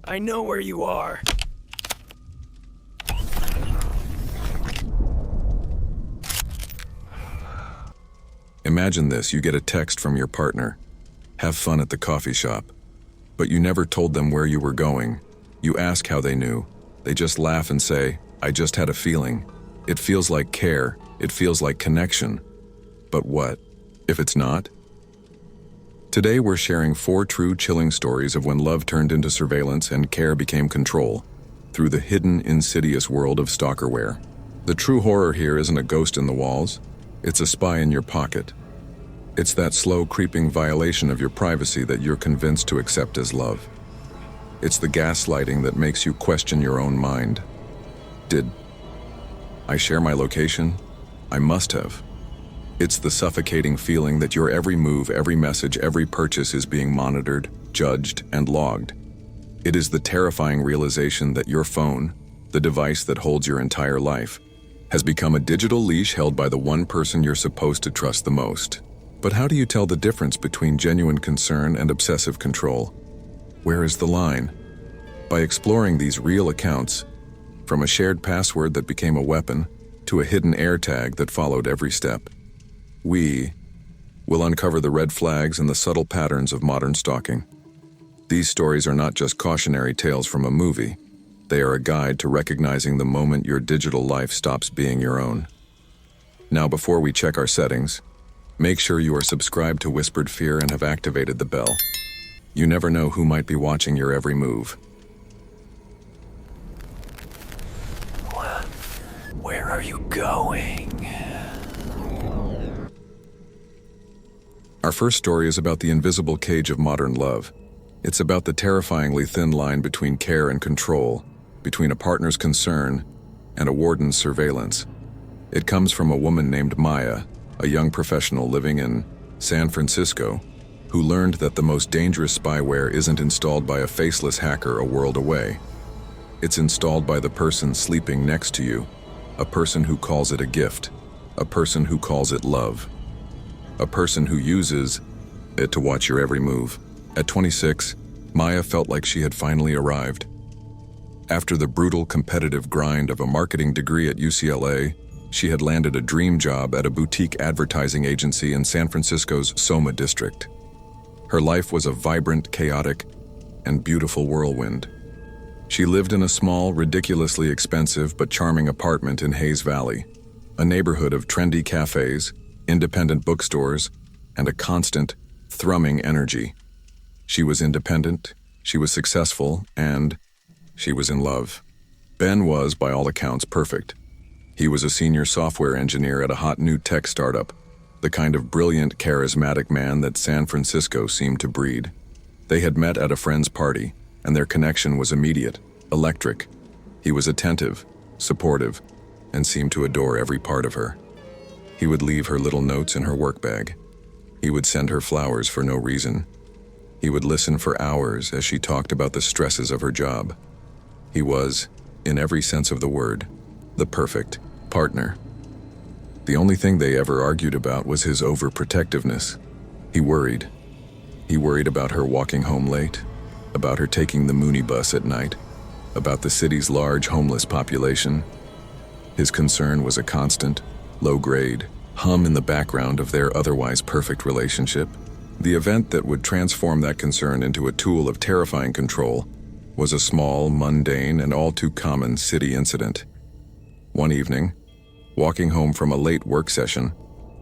I know where you are. Imagine this, you get a text from your partner. Have fun at the coffee shop. But you never told them where you were going. You ask how they knew. They just laugh and say, I just had a feeling. It feels like care. It feels like connection. But what if it's not? Today we're sharing 4 true chilling stories of when love turned into surveillance and care became control, through the hidden, insidious world of Stalkerware. The true horror here isn't a ghost in the walls, it's a spy in your pocket. It's that slow, creeping violation of your privacy that you're convinced to accept as love. It's the gaslighting that makes you question your own mind. Did I share my location? I must have. It's the suffocating feeling that your every move, every message, every purchase is being monitored, judged, and logged. It is the terrifying realization that your phone, the device that holds your entire life, has become a digital leash held by the one person you're supposed to trust the most. But how do you tell the difference between genuine concern and obsessive control? Where is the line? By exploring these real accounts, from a shared password that became a weapon to a hidden AirTag that followed every step, we will uncover the red flags and the subtle patterns of modern stalking. These stories are not just cautionary tales from a movie. They are a guide to recognizing the moment your digital life stops being your own. Now, before we check our settings, make sure you are subscribed to Whispered Fear and have activated the bell. You never know who might be watching your every move. Where are you going? Our first story is about the invisible cage of modern love. It's about the terrifyingly thin line between care and control, between a partner's concern and a warden's surveillance. It comes from a woman named Maya, a young professional living in San Francisco, who learned that the most dangerous spyware isn't installed by a faceless hacker a world away. It's installed by the person sleeping next to you, a person who calls it a gift, a person who calls it love, a person who uses it to watch your every move. At 26, Maya felt like she had finally arrived. After the brutal competitive grind of a marketing degree at UCLA, she had landed a dream job at a boutique advertising agency in San Francisco's Soma district. Her life was a vibrant, chaotic, and beautiful whirlwind. She lived in a small, ridiculously expensive but charming apartment in Hayes Valley, a neighborhood of trendy cafes, independent bookstores, and a constant, thrumming energy. She was independent, she was successful, and she was in love. Ben was, by all accounts, perfect. He was a senior software engineer at a hot new tech startup, the kind of brilliant, charismatic man that San Francisco seemed to breed. They had met at a friend's party, and their connection was immediate, electric. He was attentive, supportive, and seemed to adore every part of her. He would leave her little notes in her work bag. He would send her flowers for no reason. He would listen for hours as she talked about the stresses of her job. He was, in every sense of the word, the perfect partner. The only thing they ever argued about was his overprotectiveness. He worried. He worried about her walking home late, about her taking the Mooney bus at night, about the city's large homeless population. His concern was a constant, low-grade hum in the background of their otherwise perfect relationship. The event that would transform that concern into a tool of terrifying control was a small, mundane, and all too common city incident. One evening, walking home from a late work session,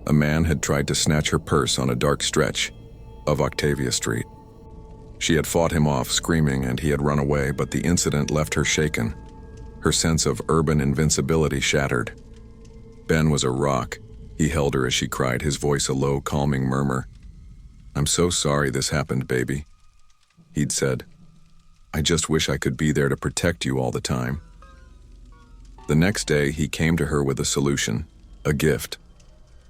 a man had tried to snatch her purse on a dark stretch of Octavia Street. She had fought him off screaming and he had run away, but the incident left her shaken. Her sense of urban invincibility shattered. Ben was a rock. He held her as she cried, his voice a low, calming murmur. "I'm so sorry this happened, baby," he'd said. "I just wish I could be there to protect you all the time." The next day, he came to her with a solution, a gift.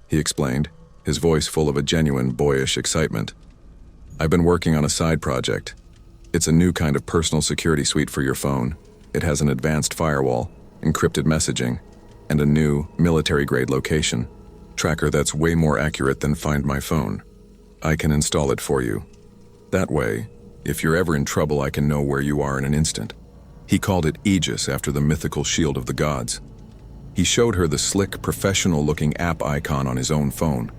He explained, his voice full of a genuine, boyish excitement. "I've been working on a side project. It's a new kind of personal security suite for your phone. It has an advanced firewall, encrypted messaging, and a new, military-grade location tracker that's way more accurate than Find My Phone. I can install it for you. That way, If you're ever in trouble, I can know where you are in an instant. He called it Aegis after the mythical shield of the gods. He showed her the slick, professional-looking app icon on his own phone.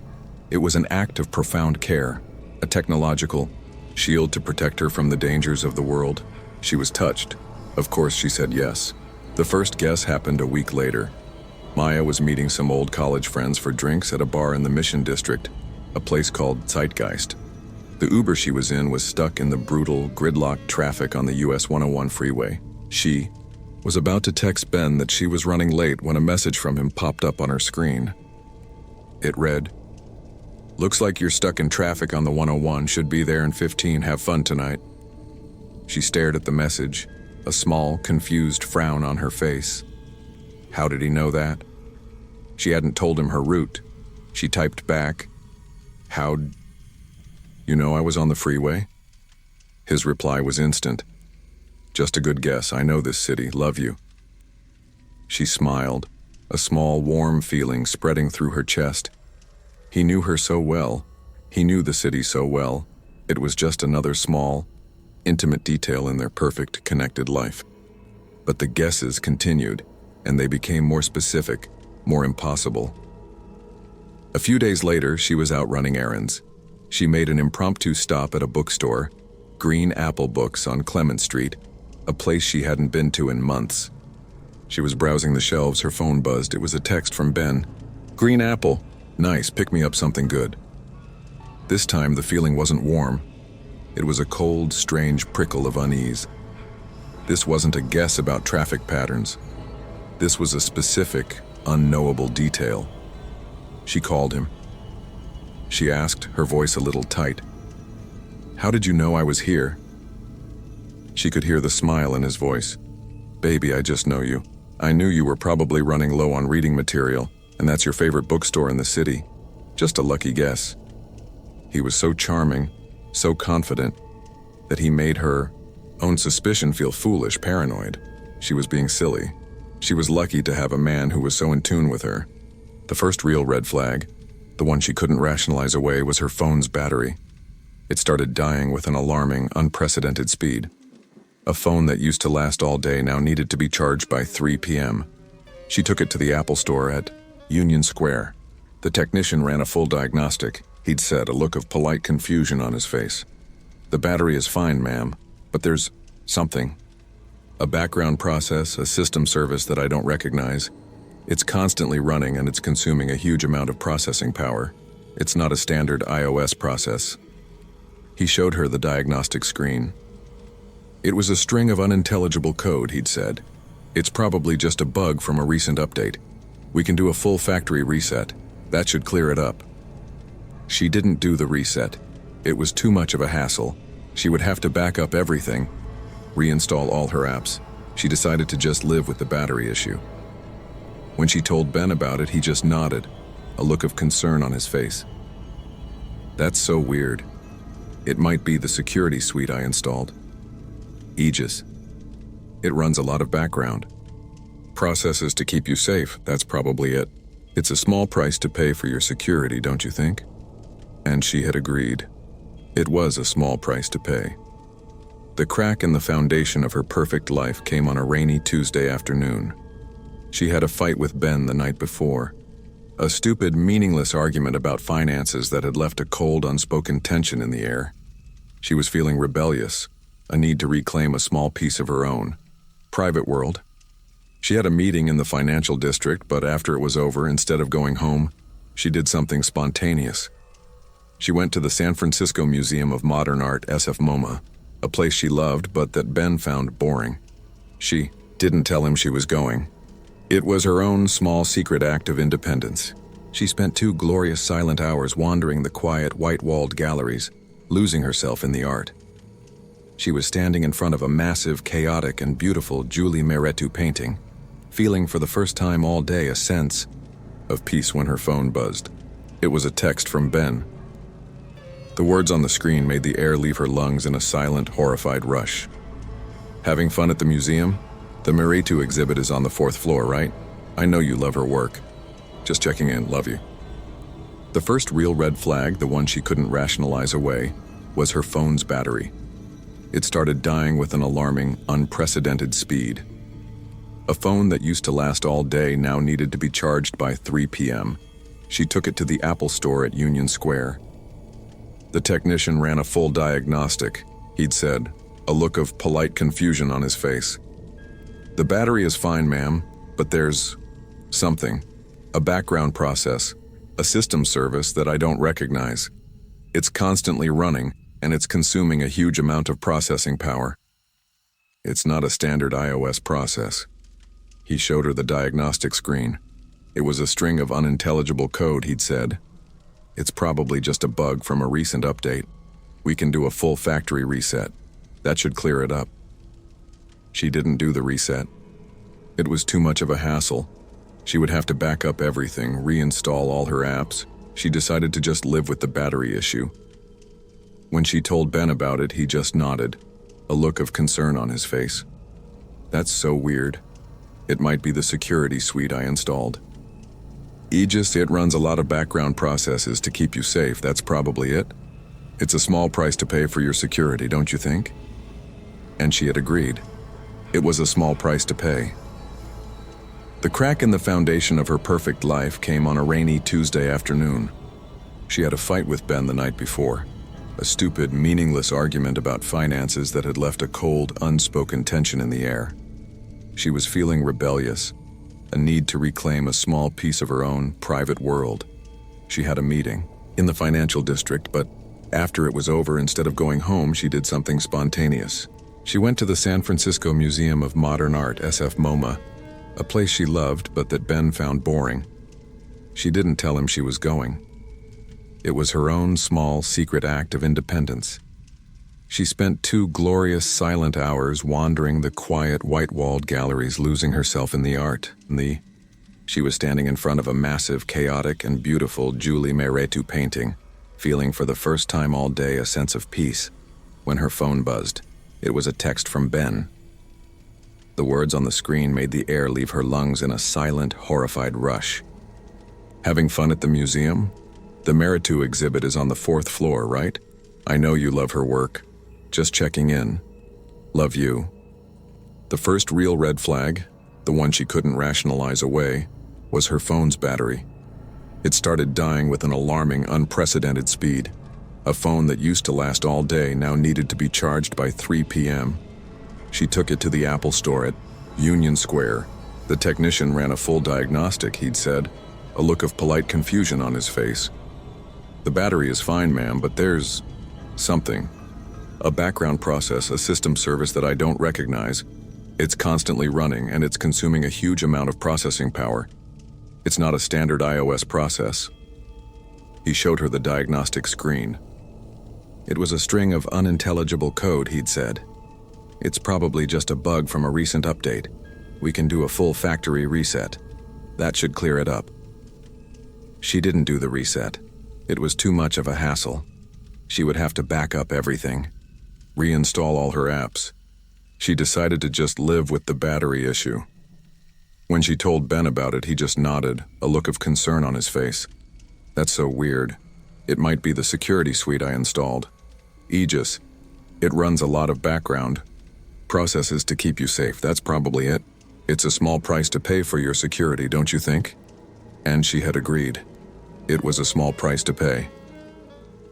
It was an act of profound care, a technological shield to protect her from the dangers of the world. She was touched. Of course, she said yes. The first guess happened a week later. Maya was meeting some old college friends for drinks at a bar in the Mission District, a place called Zeitgeist. The Uber she was in was stuck in the brutal, gridlocked traffic on the US 101 freeway. She was about to text Ben that she was running late when a message from him popped up on her screen. It read, "Looks like you're stuck in traffic on the 101, should be there in 15, have fun tonight." She stared at the message, a small, confused frown on her face. How did he know that? She hadn't told him her route. She typed back, "How'd you know I was on the freeway?" His reply was instant. "Just a good guess, I know this city, love you." She smiled, a small, warm feeling spreading through her chest. He knew her so well. He knew the city so well. It was just another small, intimate detail in their perfect, connected life. But the guesses continued, and they became more specific, more impossible. A few days later, she was out running errands. She made an impromptu stop at a bookstore, Green Apple Books on Clement Street, a place she hadn't been to in months. She was browsing the shelves, her phone buzzed. It was a text from Ben. "Green Apple. Nice, pick me up something good." This time, the feeling wasn't warm. It was a cold, strange prickle of unease. This wasn't a guess about traffic patterns. This was a specific, unknowable detail. She called him. She asked, her voice a little tight, "How did you know I was here?" She could hear the smile in his voice. "Baby, I just know you. I knew you were probably running low on reading material, and that's your favorite bookstore in the city. Just a lucky guess." He was so charming, so confident, that he made her own suspicion feel foolish, paranoid. She was being silly. She was lucky to have a man who was so in tune with her. The first real red flag, the one she couldn't rationalize away, was her phone's battery. It started dying with an alarming, unprecedented speed. A phone that used to last all day now needed to be charged by 3 p.m. She took it to the Apple store at Union Square. The technician ran a full diagnostic, he'd said, a look of polite confusion on his face. "The battery is fine, ma'am, but there's something. A background process, a system service that I don't recognize. It's constantly running and it's consuming a huge amount of processing power. It's not a standard iOS process." He showed her the diagnostic screen. It was a string of unintelligible code, he'd said. "It's probably just a bug from a recent update. We can do a full factory reset. That should clear it up." She didn't do the reset. It was too much of a hassle. She would have to back up everything, reinstall all her apps. She decided to just live with the battery issue. When she told Ben about it, he just nodded, a look of concern on his face. "That's so weird. It might be the security suite I installed. Aegis. It runs a lot of background processes to keep you safe, that's probably it. It's a small price to pay for your security, don't you think?" And she had agreed. It was a small price to pay. The crack in the foundation of her perfect life came on a rainy Tuesday afternoon. She had a fight with Ben the night before. A stupid, meaningless argument about finances that had left a cold, unspoken tension in the air. She was feeling rebellious, a need to reclaim a small piece of her own private world. She had a meeting in the financial district, but after it was over, instead of going home, she did something spontaneous. She went to the San Francisco Museum of Modern Art, SF MoMA, a place she loved but that Ben found boring. She didn't tell him she was going. It was her own small secret act of independence. She spent 2 glorious silent hours wandering the quiet, white-walled galleries, losing herself in the art. She was standing in front of a massive, chaotic, and beautiful Julie Mehretu painting, feeling for the first time all day a sense of peace when her phone buzzed. It was a text from Ben. The words on the screen made the air leave her lungs in a silent, horrified rush. "Having fun at the museum? The Mehretu exhibit is on the 4th floor, right? I know you love her work. Just checking in, love you." The first real red flag, the one she couldn't rationalize away, was her phone's battery. It started dying with an alarming, unprecedented speed. A phone that used to last all day now needed to be charged by 3 p.m. She took it to the Apple store at Union Square. The technician ran a full diagnostic, he'd said, a look of polite confusion on his face. "The battery is fine, ma'am, but there's something, a background process, a system service that I don't recognize. It's constantly running, and it's consuming a huge amount of processing power. It's not a standard iOS process." He showed her the diagnostic screen. It was a string of unintelligible code, he'd said. "It's probably just a bug from a recent update. We can do a full factory reset. That should clear it up." She didn't do the reset. It was too much of a hassle. She would have to back up everything, reinstall all her apps. She decided to just live with the battery issue. When she told Ben about it, he just nodded, a look of concern on his face. "That's so weird. It might be the security suite I installed." "Aegis, it runs a lot of background processes to keep you safe, that's probably it. It's a small price to pay for your security, don't you think?" And she had agreed. It was a small price to pay. The crack in the foundation of her perfect life came on a rainy Tuesday afternoon. She had a fight with Ben the night before, a stupid, meaningless argument about finances that had left a cold, unspoken tension in the air. She was feeling rebellious, a need to reclaim a small piece of her own private world. She had a meeting in the financial district, but after it was over, instead of going home, she did something spontaneous. She went to the San Francisco Museum of Modern Art, SF MoMA, a place she loved but that Ben found boring. She didn't tell him she was going. It was her own small, secret act of independence. She spent 2 glorious, silent hours wandering the quiet, white-walled galleries, losing herself in the art. She was standing in front of a massive, chaotic, and beautiful Julie Mehretu painting, feeling for the first time all day a sense of peace, when her phone buzzed. It was a text from Ben. The words on the screen made the air leave her lungs in a silent, horrified rush. "Having fun at the museum? The Mehretu exhibit is on the 4th floor, right? I know you love her work. Just checking in. Love you." The first real red flag, the one she couldn't rationalize away, was her phone's battery. It started dying with an alarming, unprecedented speed. A phone that used to last all day now needed to be charged by 3 p.m. She took it to the Apple store at Union Square. The technician ran a full diagnostic, he'd said, a look of polite confusion on his face. "The battery is fine, ma'am, but there's something. A background process, a system service that I don't recognize. It's constantly running, and it's consuming a huge amount of processing power. It's not a standard iOS process." He showed her the diagnostic screen. It was a string of unintelligible code, he'd said. "It's probably just a bug from a recent update. We can do a full factory reset. That should clear it up." She didn't do the reset. It was too much of a hassle. She would have to back up everything, reinstall all her apps. She decided to just live with the battery issue. When she told Ben about it, he just nodded, a look of concern on his face. "That's so weird. It might be the security suite I installed. Aegis. It runs a lot of background processes to keep you safe, that's probably it. It's a small price to pay for your security, don't you think?" And she had agreed. It was a small price to pay.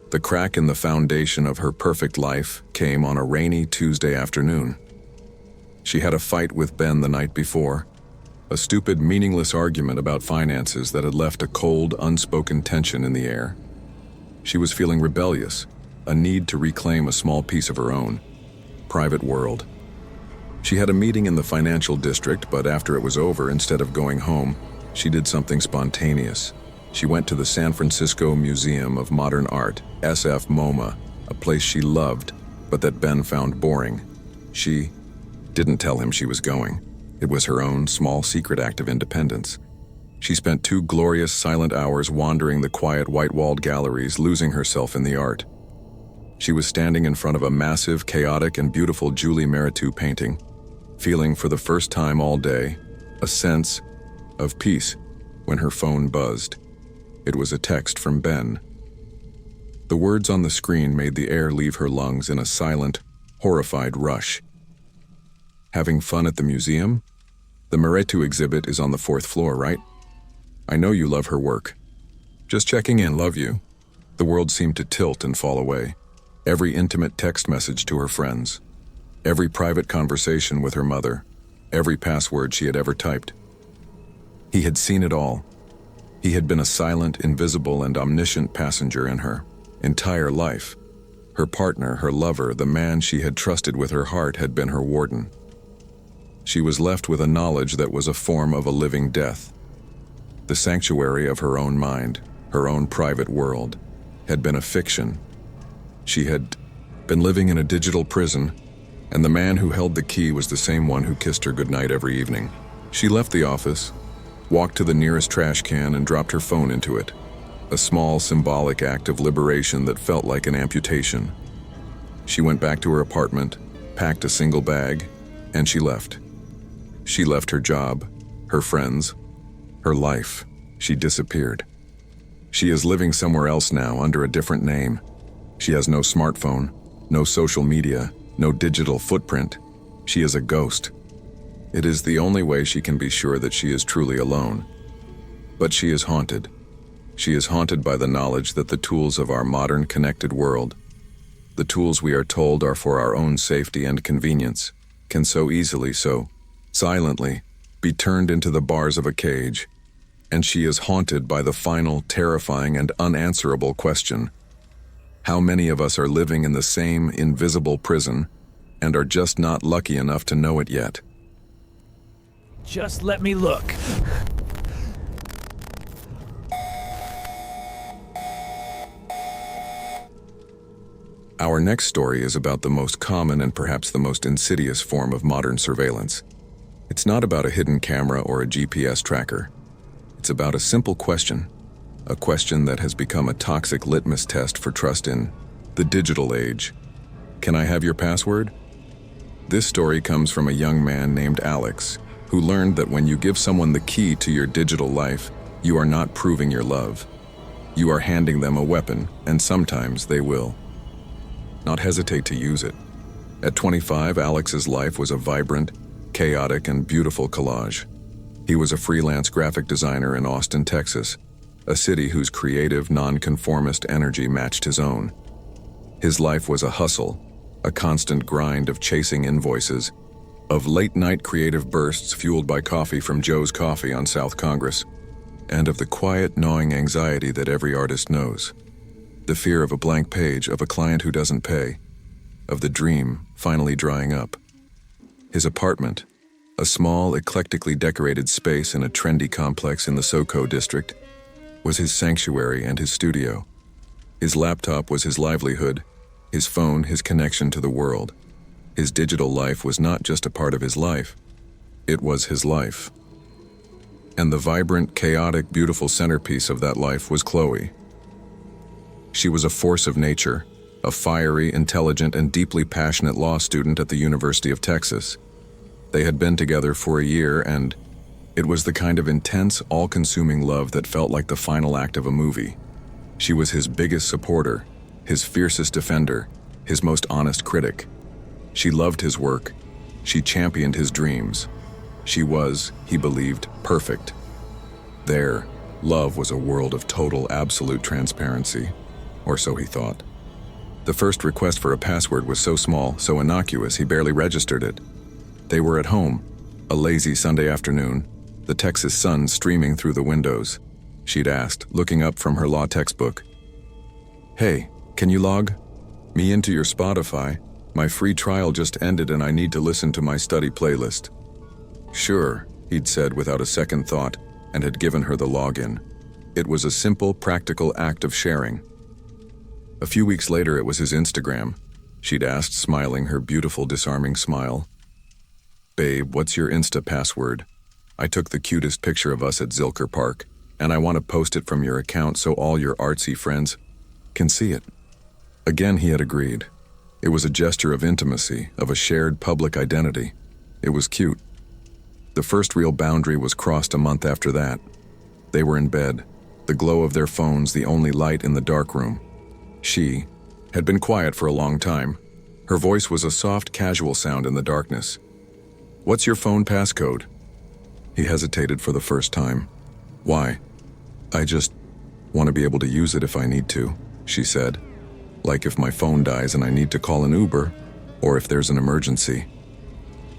The crack in the foundation of her perfect life came on a rainy Tuesday afternoon. She had a fight with Ben the night before, a stupid, meaningless argument about finances that had left a cold, unspoken tension in the air. She was feeling rebellious, a need to reclaim a small piece of her own private world. She had a meeting in the financial district, but after it was over, instead of going home, she did something spontaneous. She went to the San Francisco Museum of Modern Art, SF MoMA, a place she loved, but that Ben found boring. She didn't tell him she was going. It was her own small secret act of independence. She spent 2 glorious silent hours wandering the quiet white-walled galleries, losing herself in the art. She was standing in front of a massive, chaotic, and beautiful Julie Mehretu painting, feeling for the first time all day a sense of peace when her phone buzzed. It was a text from Ben. The words on the screen made the air leave her lungs in a silent, horrified rush. Having fun at the museum? The Moretu exhibit is on the 4th floor, right? I know you love her work. Just checking in, love you. The world seemed to tilt and fall away. Every intimate text message to her friends. Every private conversation with her mother. Every password she had ever typed. He had seen it all. He had been a silent, invisible, and omniscient passenger in her entire life. Her partner, her lover, the man she had trusted with her heart had been her warden. She was left with a knowledge that was a form of a living death. The sanctuary of her own mind, her own private world, had been a fiction. She had been living in a digital prison, and the man who held the key was the same one who kissed her goodnight every evening. She left the office, walked to the nearest trash can and dropped her phone into it, a small symbolic act of liberation that felt like an amputation. She went back to her apartment, packed a single bag, and she left. She left her job, her friends, her life. She disappeared. She is living somewhere else now under a different name. She has no smartphone, no social media, no digital footprint. She is a ghost. It is the only way she can be sure that she is truly alone. But she is haunted. She is haunted by the knowledge that the tools of our modern connected world, the tools we are told are for our own safety and convenience, can so easily, so silently, be turned into the bars of a cage. And she is haunted by the final, terrifying, and unanswerable question: how many of us are living in the same invisible prison and are just not lucky enough to know it yet? Just let me look. Our next story is about the most common and perhaps the most insidious form of modern surveillance. It's not about a hidden camera or a GPS tracker. It's about a simple question, a question that has become a toxic litmus test for trust in the digital age. Can I have your password? This story comes from a young man named Alex, who learned that when you give someone the key to your digital life, you are not proving your love. You are handing them a weapon, and sometimes they will not hesitate to use it. At 25, Alex's life was a vibrant, chaotic, and beautiful collage. He was a freelance graphic designer in Austin, Texas, a city whose creative, nonconformist energy matched his own. His life was a hustle, a constant grind of chasing invoices, of late-night creative bursts fueled by coffee from Joe's Coffee on South Congress, and of the quiet, gnawing anxiety that every artist knows. The fear of a blank page, of a client who doesn't pay, of the dream finally drying up. His apartment, a small, eclectically decorated space in a trendy complex in the SoCo district, was his sanctuary and his studio. His laptop was his livelihood, his phone his connection to the world. His digital life was not just a part of his life, it was his life. And the vibrant, chaotic, beautiful centerpiece of that life was Chloe. She was a force of nature, a fiery, intelligent, and deeply passionate law student at the University of Texas. They had been together for a year, and it was the kind of intense, all-consuming love that felt like the final act of a movie. She was his biggest supporter, his fiercest defender, his most honest critic. She loved his work. She championed his dreams. She was, he believed, perfect. Their love was a world of total, absolute transparency, or so he thought. The first request for a password was so small, so innocuous, he barely registered it. They were at home, a lazy Sunday afternoon, the Texas sun streaming through the windows. She'd asked, looking up from her law textbook, "Hey, can you log me into your Spotify? My free trial just ended and I need to listen to my study playlist." "Sure," he'd said without a second thought, and had given her the login. It was a simple, practical act of sharing. A few weeks later, it was his Instagram. She'd asked, smiling her beautiful, disarming smile. "Babe, what's your Insta password? I took the cutest picture of us at Zilker Park, and I want to post it from your account so all your artsy friends can see it." Again, he had agreed. It was a gesture of intimacy, of a shared public identity. It was cute. The first real boundary was crossed a month after that. They were in bed, the glow of their phones the only light in the dark room. She had been quiet for a long time, Her voice was a soft, casual sound in the darkness. "What's your phone passcode?" He hesitated for the first time. "Why?" "I just want to be able to use it if I need to," she said. "Like if my phone dies and I need to call an Uber, or if there's an emergency."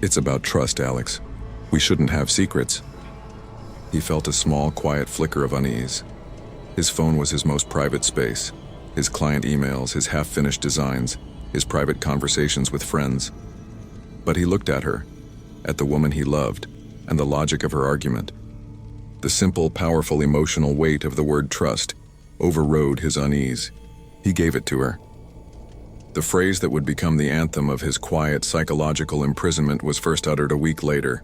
"It's about trust, Alex. We shouldn't have secrets." He felt a small, quiet flicker of unease. His phone was his most private space. His client emails, his half-finished designs, his private conversations with friends. But he looked at her, at the woman he loved, and the logic of her argument. The simple, powerful emotional weight of the word trust overrode his unease. He gave it to her. The phrase that would become the anthem of his quiet, psychological imprisonment was first uttered a week later.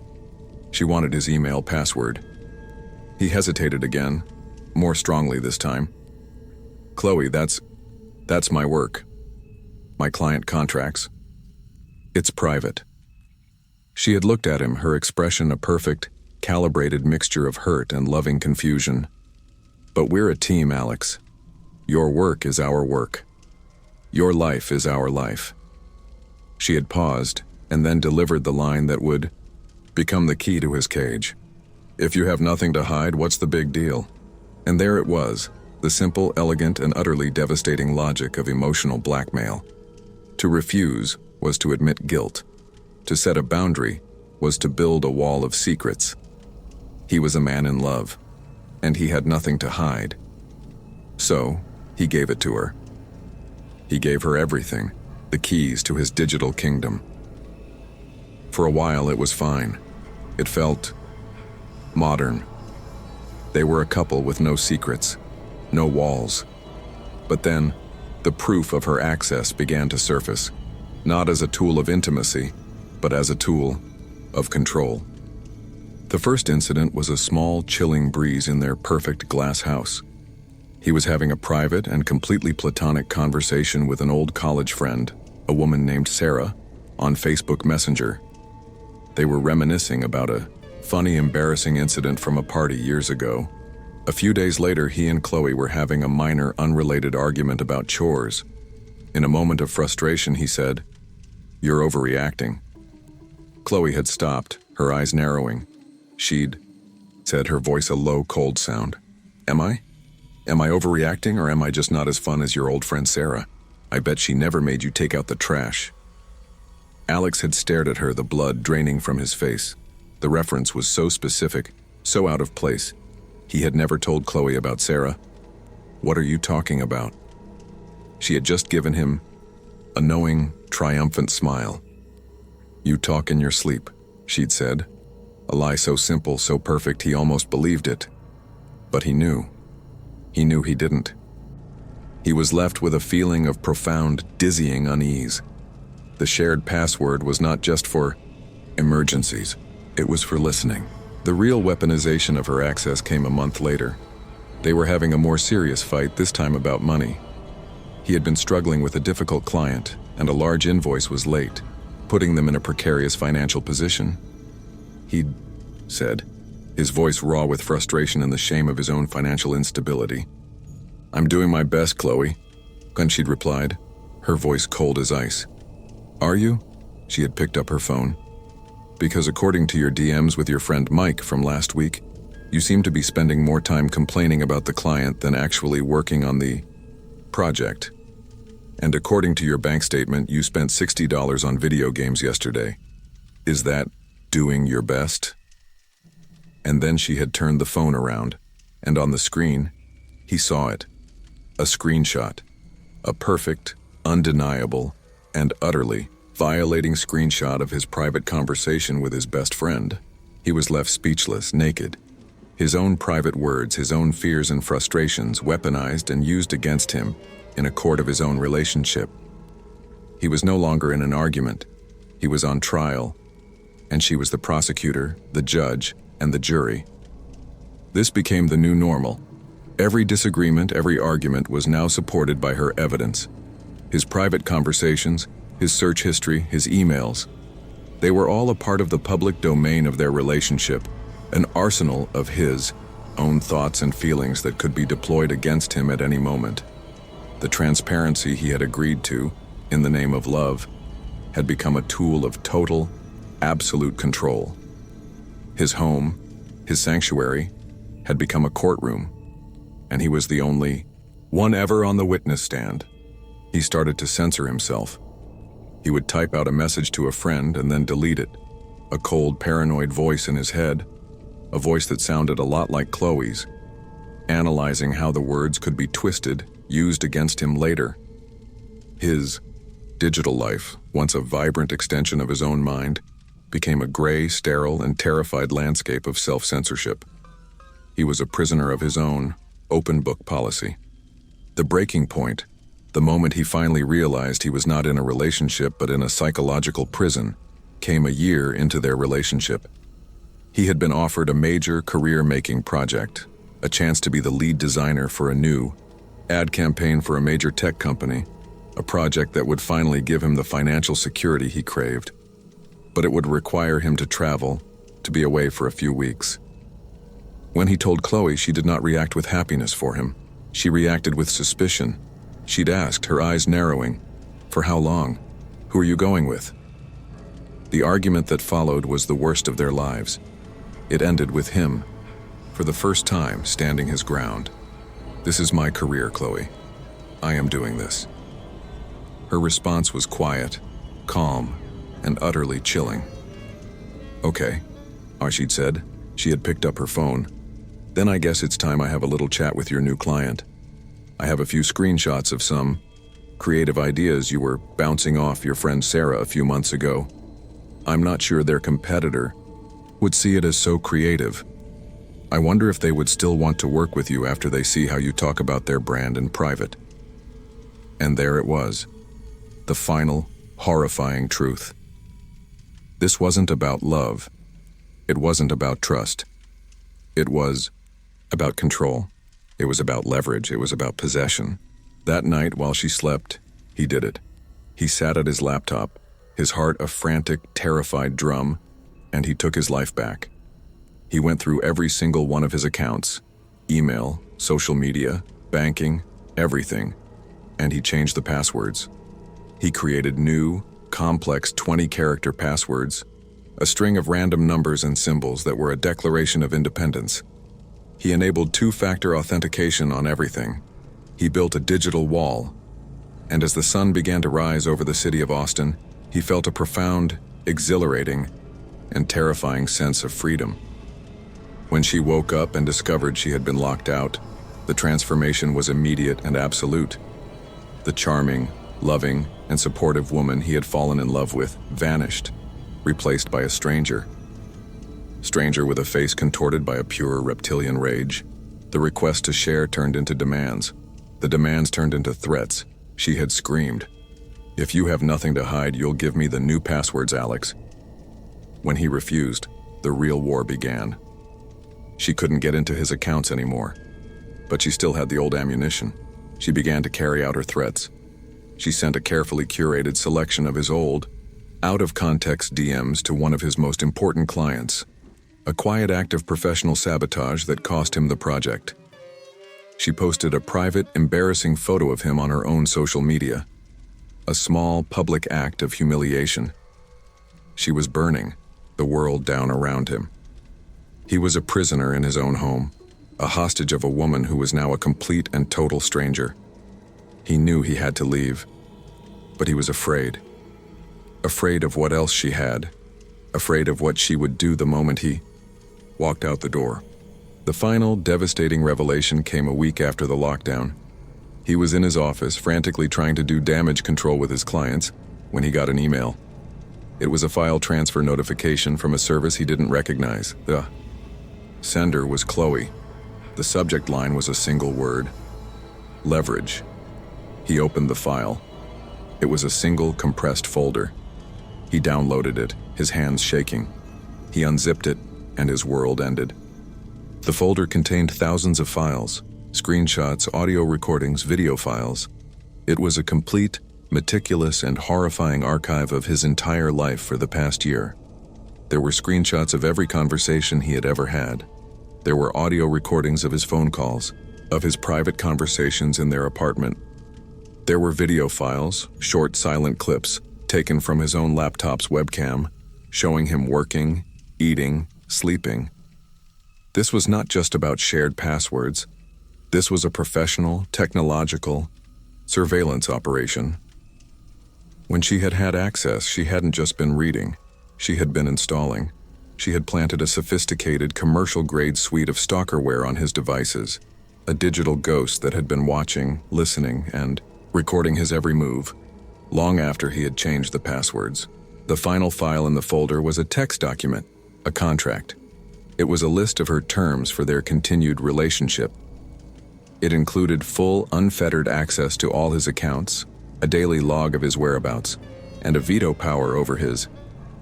She wanted his email password. He hesitated again, more strongly this time. "Chloe, that's my work. My client contracts. It's private." She had looked at him, her expression a perfect, calibrated mixture of hurt and loving confusion. "But we're a team, Alex. Your work is our work. Your life is our life." She had paused, and then delivered the line that would become the key to his cage. "If you have nothing to hide, what's the big deal?" And there it was, the simple, elegant, and utterly devastating logic of emotional blackmail. To refuse was to admit guilt. To set a boundary was to build a wall of secrets. He was a man in love, and he had nothing to hide. So, he gave it to her. He gave her everything, the keys to his digital kingdom. For a while it was fine. It felt modern. They were a couple with no secrets, no walls. But then, the proof of her access began to surface, not as a tool of intimacy, but as a tool of control. The first incident was a small, chilling breeze in their perfect glass house. He was having a private and completely platonic conversation with an old college friend, a woman named Sarah, on Facebook Messenger. They were reminiscing about a funny, embarrassing incident from a party years ago. A few days later, he and Chloe were having a minor, unrelated argument about chores. In a moment of frustration, he said, "You're overreacting." Chloe had stopped, her eyes narrowing. She'd said, her voice a low, cold sound. "Am I? Am I overreacting, or am I just not as fun as your old friend Sarah? I bet she never made you take out the trash." Alex had stared at her, the blood draining from his face. The reference was so specific, so out of place. He had never told Chloe about Sarah. "What are you talking about?" She had just given him a knowing, triumphant smile. "You talk in your sleep," she'd said. A lie so simple, so perfect, he almost believed it. But he knew. He knew he didn't. He was left with a feeling of profound, dizzying unease. The shared password was not just for emergencies. It was for listening. The real weaponization of her access came a month later. They were having a more serious fight, this time about money. He had been struggling with a difficult client, and a large invoice was late, putting them in a precarious financial position. He'd said, his voice raw with frustration and the shame of his own financial instability. "I'm doing my best, Chloe," and she'd replied, her voice cold as ice. "Are you?" She had picked up her phone. "Because according to your DMs with your friend Mike from last week, you seem to be spending more time complaining about the client than actually working on the project. And according to your bank statement, you spent $60 on video games yesterday. Is that doing your best?" And then she had turned the phone around, and on the screen, he saw it. A screenshot. A perfect, undeniable, and utterly violating screenshot of his private conversation with his best friend. He was left speechless, naked. His own private words, his own fears and frustrations weaponized and used against him in a court of his own relationship. He was no longer in an argument. He was on trial, and she was the prosecutor, the judge, and the jury. This became the new normal. Every disagreement, every argument was now supported by her evidence. His private conversations, his search history, his emails. They were all a part of the public domain of their relationship, an arsenal of his own thoughts and feelings that could be deployed against him at any moment. The transparency he had agreed to, in the name of love, had become a tool of total, absolute control. His home, his sanctuary, had become a courtroom, and he was the only one ever on the witness stand. He started to censor himself. He would type out a message to a friend and then delete it. A cold, paranoid voice in his head, a voice that sounded a lot like Chloe's, analyzing how the words could be twisted, used against him later. His digital life, once a vibrant extension of his own mind, became a gray, sterile, and terrified landscape of self-censorship. He was a prisoner of his own open book policy. The breaking point, the moment he finally realized he was not in a relationship but in a psychological prison, came a year into their relationship. He had been offered a major career-making project, a chance to be the lead designer for a new ad campaign for a major tech company, a project that would finally give him the financial security he craved. But it would require him to travel, to be away for a few weeks. When he told Chloe, she did not react with happiness for him. She reacted with suspicion. She'd asked, her eyes narrowing, "For how long? Who are you going with?" The argument that followed was the worst of their lives. It ended with him, for the first time, standing his ground. "This is my career, Chloe. I am doing this." Her response was quiet, calm, and utterly chilling. "Okay," Arshid said. She had picked up her phone. "Then I guess it's time I have a little chat with your new client. I have a few screenshots of some creative ideas you were bouncing off your friend Sarah a few months ago. I'm not sure their competitor would see it as so creative. I wonder if they would still want to work with you after they see how you talk about their brand in private." And there it was, the final, horrifying truth. This wasn't about love. It wasn't about trust. It was about control. It was about leverage. It was about possession. That night, while she slept, he did it. He sat at his laptop, his heart a frantic, terrified drum, and he took his life back. He went through every single one of his accounts, email, social media, banking, everything, and he changed the passwords. He created new, complex 20-character passwords, a string of random numbers and symbols that were a declaration of independence. He enabled two-factor authentication on everything. He built a digital wall, and as the sun began to rise over the city of Austin, he felt a profound, exhilarating, and terrifying sense of freedom. When she woke up and discovered she had been locked out, the transformation was immediate and absolute. The charming, loving, and supportive woman he had fallen in love with vanished, replaced by a stranger. Stranger with a face contorted by a pure reptilian rage. The request to share turned into demands. The demands turned into threats. She had screamed, "If you have nothing to hide, you'll give me the new passwords, Alex." When he refused, the real war began. She couldn't get into his accounts anymore, but she still had the old ammunition. She began to carry out her threats. She sent a carefully curated selection of his old, out-of-context DMs to one of his most important clients, a quiet act of professional sabotage that cost him the project. She posted a private, embarrassing photo of him on her own social media, a small, public act of humiliation. She was burning the world down around him. He was a prisoner in his own home, a hostage of a woman who was now a complete and total stranger. He knew he had to leave, but he was afraid. Afraid of what else she had, afraid of what she would do the moment he walked out the door. The final, devastating revelation came a week after the lockdown. He was in his office, frantically trying to do damage control with his clients, when he got an email. It was a file transfer notification from a service he didn't recognize. The sender was Chloe. The subject line was a single word: leverage. He opened the file. It was a single compressed folder. He downloaded it, his hands shaking. He unzipped it, and his world ended. The folder contained thousands of files, screenshots, audio recordings, video files. It was a complete, meticulous, and horrifying archive of his entire life for the past year. There were screenshots of every conversation he had ever had. There were audio recordings of his phone calls, of his private conversations in their apartment. There were video files, short silent clips, taken from his own laptop's webcam, showing him working, eating, sleeping. This was not just about shared passwords. This was a professional, technological surveillance operation. When she had had access, she hadn't just been reading. She had been installing. She had planted a sophisticated, commercial-grade suite of stalkerware on his devices, a digital ghost that had been watching, listening, and recording his every move, long after he had changed the passwords. The final file in the folder was a text document, a contract. It was a list of her terms for their continued relationship. It included full, unfettered access to all his accounts, a daily log of his whereabouts, and a veto power over his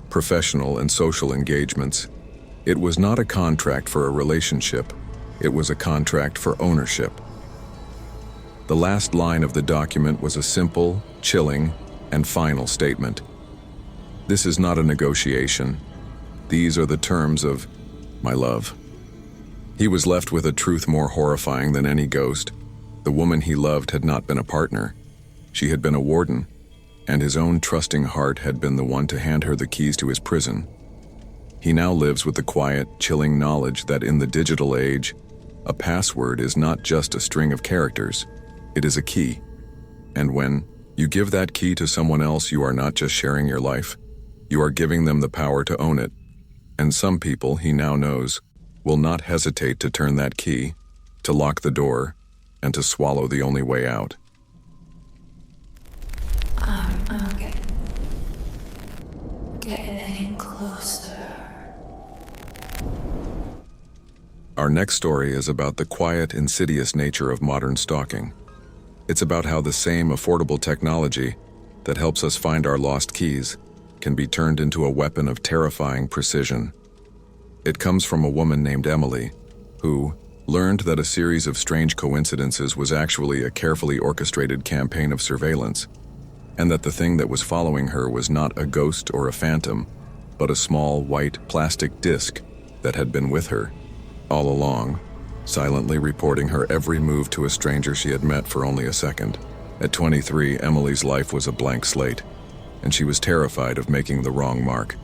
professional and social engagements. It was not a contract for a relationship. It was a contract for ownership. The last line of the document was a simple, chilling, and final statement. This is not a negotiation. These are the terms of my love. He was left with a truth more horrifying than any ghost. The woman he loved had not been a partner. She had been a warden, and his own trusting heart had been the one to hand her the keys to his prison. He now lives with the quiet, chilling knowledge that in the digital age, a password is not just a string of characters, it is a key. And when you give that key to someone else, you are not just sharing your life, you are giving them the power to own it. And some people, he now knows, will not hesitate to turn that key, to lock the door, and to swallow the only way out. Okay. Getting closer. Our next story is about the quiet, insidious nature of modern stalking. It's about how the same affordable technology that helps us find our lost keys can be turned into a weapon of terrifying precision. It comes from a woman named Emily, who learned that a series of strange coincidences was actually a carefully orchestrated campaign of surveillance, and that the thing that was following her was not a ghost or a phantom, but a small white plastic disc that had been with her all along, silently reporting her every move to a stranger she had met for only a second. At 23, Emily's life was a blank slate, and she was terrified of making the wrong mark.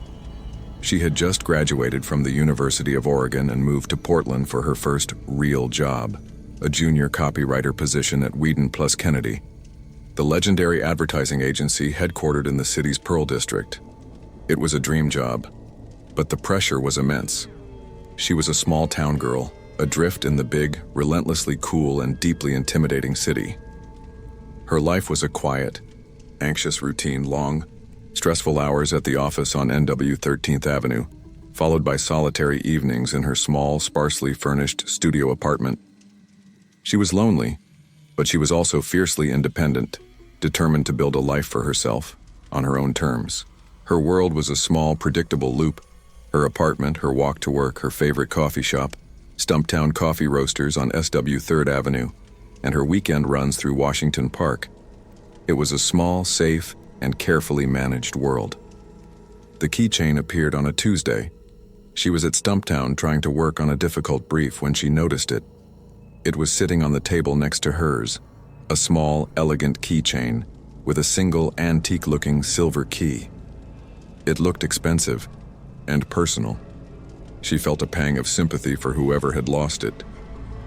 She had just graduated from the University of Oregon and moved to Portland for her first real job, a junior copywriter position at Whedon plus Kennedy, the legendary advertising agency headquartered in the city's Pearl District. It was a dream job, but the pressure was immense. She was a small town girl, adrift in the big, relentlessly cool and deeply intimidating city. Her life was a quiet, anxious routine, long, stressful hours at the office on NW 13th Avenue, followed by solitary evenings in her small, sparsely furnished studio apartment. She was lonely, but she was also fiercely independent, determined to build a life for herself, on her own terms. Her world was a small, predictable loop. Her apartment, her walk to work, her favorite coffee shop, Stumptown Coffee Roasters on SW 3rd Avenue, and her weekend runs through Washington Park. It was a small, safe, and carefully managed world. The keychain appeared on a Tuesday. She was at Stumptown trying to work on a difficult brief when she noticed it. It was sitting on the table next to hers, a small, elegant keychain with a single antique-looking silver key. It looked expensive and personal. She felt a pang of sympathy for whoever had lost it.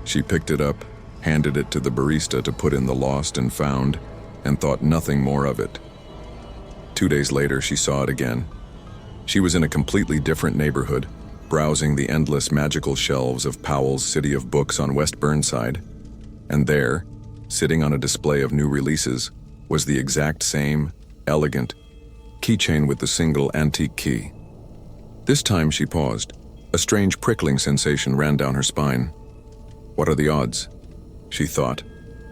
She picked it up, handed it to the barista to put in the lost and found, and thought nothing more of it. 2 days later, she saw it again. She was in a completely different neighborhood, browsing the endless magical shelves of Powell's City of Books on West Burnside. And there, sitting on a display of new releases, was the exact same, elegant, keychain with the single antique key. This time she paused. A strange prickling sensation ran down her spine. What are the odds? She thought.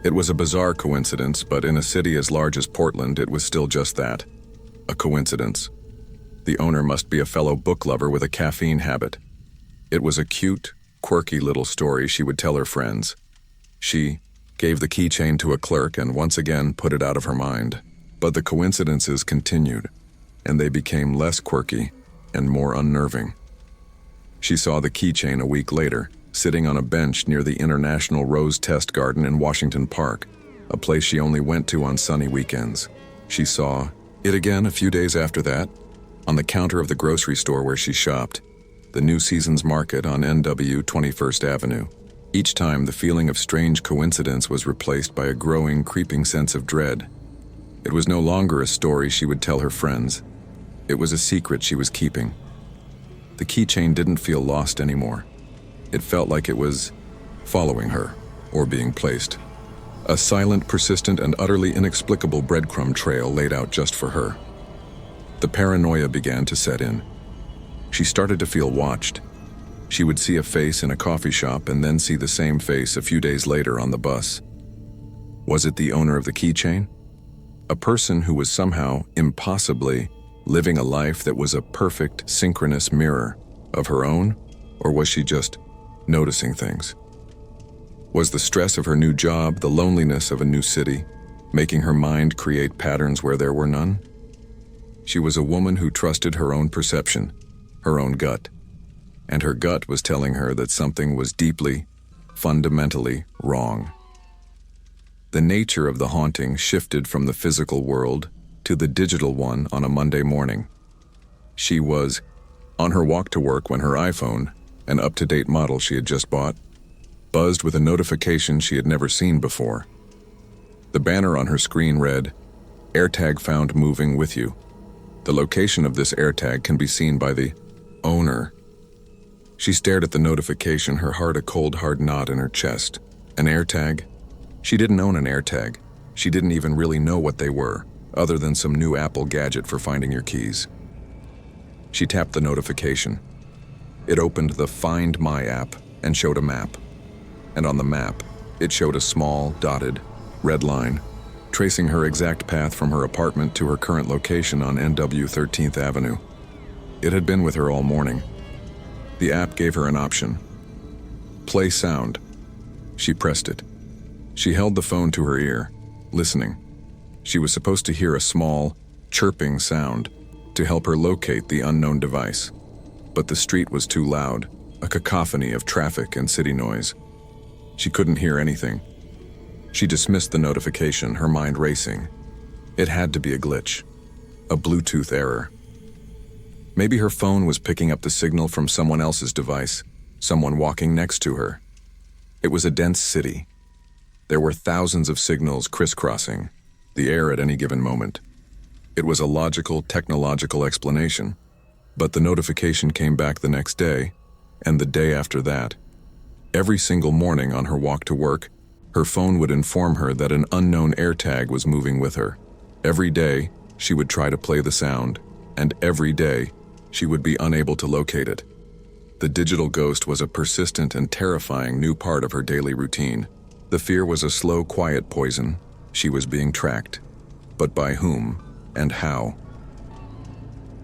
It was a bizarre coincidence, but in a city as large as Portland, it was still just that. A coincidence. The owner must be a fellow book lover with a caffeine habit. It was a cute, quirky little story she would tell her friends. She gave the keychain to a clerk and once again put it out of her mind. But the coincidences continued, and they became less quirky and more unnerving. She saw the keychain a week later, sitting on a bench near the International Rose Test Garden in Washington Park, a place she only went to on sunny weekends. She saw It again a few days after that, on the counter of the grocery store where she shopped, the New Seasons Market on NW 21st Avenue. Each time, the feeling of strange coincidence was replaced by a growing, creeping sense of dread. It was no longer a story she would tell her friends. It was a secret she was keeping. The keychain didn't feel lost anymore. It felt like it was following her, or being placed. A silent, persistent, and utterly inexplicable breadcrumb trail laid out just for her. The paranoia began to set in. She started to feel watched. She would see a face in a coffee shop and then see the same face a few days later on the bus. Was it the owner of the keychain? A person who was somehow, impossibly, living a life that was a perfect, synchronous mirror of her own? Or was she just noticing things? Was the stress of her new job, the loneliness of a new city, making her mind create patterns where there were none? She was a woman who trusted her own perception, her own gut. And her gut was telling her that something was deeply, fundamentally wrong. The nature of the haunting shifted from the physical world to the digital one on a Monday morning. She was on her walk to work when her iPhone, an up-to-date model she had just bought, buzzed with a notification she had never seen before. The banner on her screen read, "AirTag found moving with you." The location of this AirTag can be seen by the owner. She stared at the notification, her heart a cold, hard knot in her chest. An AirTag? She didn't own an AirTag. She didn't even really know what they were, other than some new Apple gadget for finding your keys. She tapped the notification. It opened the Find My app and showed a map. And on the map, it showed a small, dotted, red line, tracing her exact path from her apartment to her current location on NW 13th Avenue. It had been with her all morning. The app gave her an option. Play sound. She pressed it. She held the phone to her ear, listening. She was supposed to hear a small, chirping sound to help her locate the unknown device. But the street was too loud, a cacophony of traffic and city noise. She couldn't hear anything. She dismissed the notification, her mind racing. It had to be a glitch, a Bluetooth error. Maybe her phone was picking up the signal from someone else's device, someone walking next to her. It was a dense city. There were thousands of signals crisscrossing the air at any given moment. It was a logical, technological explanation, but the notification came back the next day, and the day after that. Every single morning on her walk to work, her phone would inform her that an unknown AirTag was moving with her. Every day, she would try to play the sound, and every day, she would be unable to locate it. The digital ghost was a persistent and terrifying new part of her daily routine. The fear was a slow, quiet poison. She was being tracked. But by whom and how?